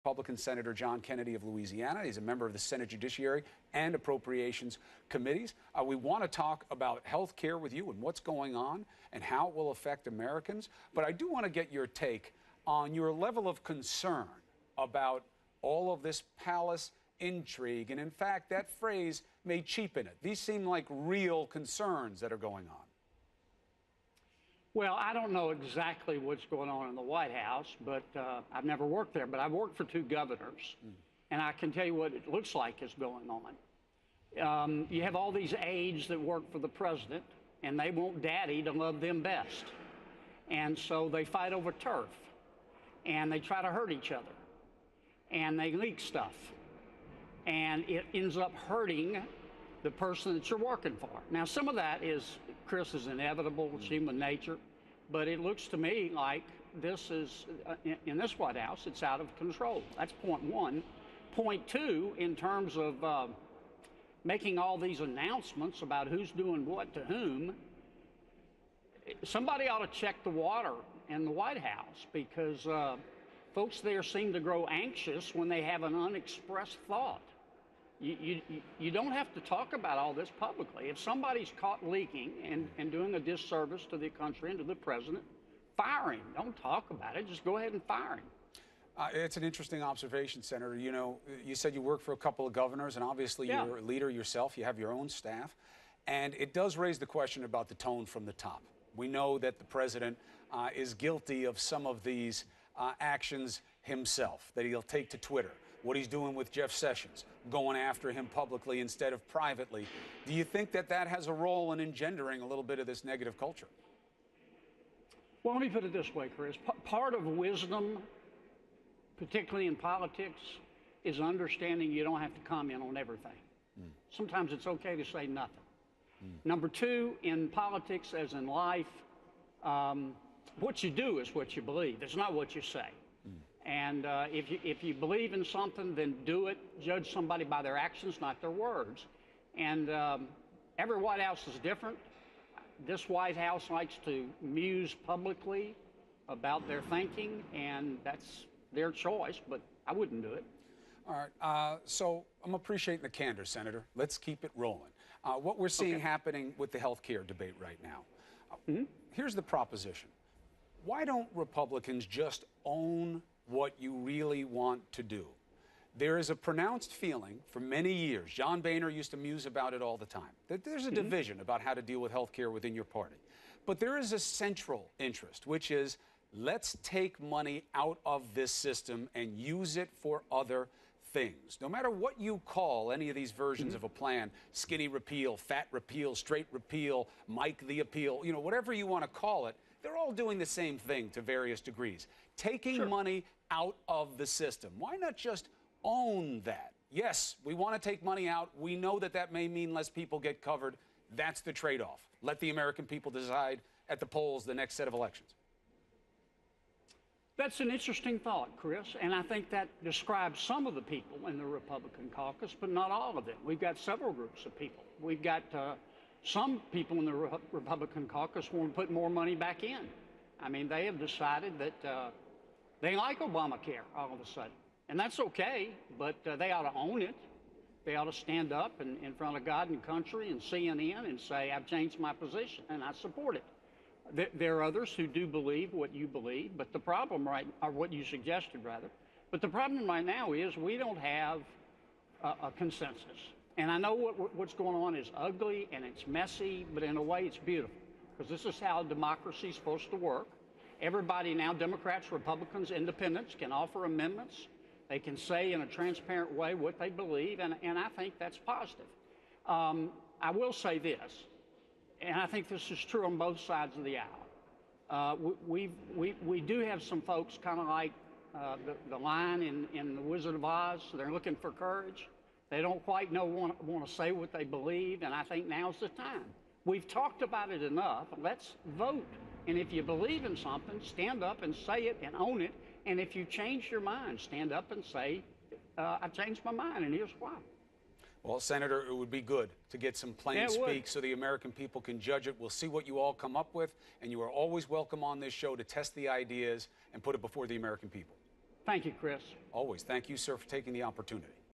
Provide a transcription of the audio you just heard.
Republican Senator John Kennedy of Louisiana. He's a member of the Senate Judiciary and Appropriations Committees. We want to talk about health care with you and what's going on and how it will affect Americans. But I do want to get your take on your level of concern about all of this palace intrigue. And in fact, that phrase may cheapen it. These seem like real concerns that are going on. Well, I don't know exactly what's going on in the White House, but I've never worked there. But I've worked for two governors, and I can tell you what it looks like is going on. You have all these aides that work for the president, and they want daddy to love them best. And so they fight over turf, and they try to hurt each other, and they leak stuff. And it ends up hurting the person that you're working for. Now, some of that is, Chris, is inevitable, it's human nature, but it looks to me like this is, in this White House, it's out of control. That's point one. Point two, in terms of making all these announcements about who's doing what to whom, somebody ought to check the water in the White House, because folks there seem to grow anxious when they have an unexpressed thought. You don't have to talk about all this publicly. If somebody's caught leaking and doing a disservice to the country and to the president, fire him. Don't talk about it. Just go ahead and fire him. It's an interesting observation, Senator. You know, you said you work for a couple of governors, and obviously you're a leader yourself. You have your own staff. And it does raise the question about the tone from the top. We know that the president is guilty of some of these actions himself, that he'll take to Twitter. What he's doing with Jeff Sessions, going after him publicly instead of privately. Do you think that that has a role in engendering a little bit of this negative culture? Well, let me put it this way, Chris. Part of wisdom, particularly in politics, is understanding you don't have to comment on everything. Sometimes it's okay to say nothing. Number two, in politics as in life, what you do is what you believe. It's not what you say. And if you believe in something, then do it. Judge somebody by their actions, not their words. And every White House is different. This White House likes to muse publicly about their thinking, and that's their choice, but I wouldn't do it. All right. So I'm appreciating the candor, Senator. Let's keep it rolling. What we're seeing happening with the health care debate right now, here's the proposition. Why don't Republicans just own what you really want to do? There is a pronounced feeling for many years, John Boehner used to muse about it all the time, that there's a division about how to deal with health care within your party. But there is a central interest, which is let's take money out of this system and use it for other things. No matter what you call any of these versions of a plan, skinny repeal, fat repeal, straight repeal, Mike the appeal, you know, whatever you want to call it, they're all doing the same thing to various degrees. Taking money out of the system. Why not just own that? Yes, we want to take money out. We know that that may mean less people get covered. That's the trade-off. Let the American people decide at the polls the next set of elections. That's an interesting thought, Chris, and I think that describes some of the people in the Republican caucus, but not all of them. We've got several groups of people. We've got some people in the Republican caucus want to put more money back in. I mean, they have decided that they like Obamacare all of a sudden. And that's okay, but they ought to own it. They ought to stand up in front of God and country and CNN and say, I've changed my position and I support it. There are others who do believe what you believe, but the problem or what you suggested rather, but the problem right now is we don't have a consensus. And I know what's going on is ugly and it's messy, but in a way it's beautiful, because this is how democracy is supposed to work. Everybody now, Democrats, Republicans, independents, can offer amendments. They can say in a transparent way what they believe, and I think that's positive. I will say this, and I think this is true on both sides of the aisle. We do have some folks kind of like the lion in The Wizard of Oz. They're looking for courage. They don't quite want to say what they believe, and I think now's the time. We've talked about it enough. Let's vote. And if you believe in something, stand up and say it and own it. And if you change your mind, stand up and say, I've changed my mind, and here's why. Well, Senator, it would be good to get some plain speak so the American people can judge it. We'll see what you all come up with, and you are always welcome on this show to test the ideas and put it before the American people. Thank you, Chris. Always. Thank you, sir, for taking the opportunity.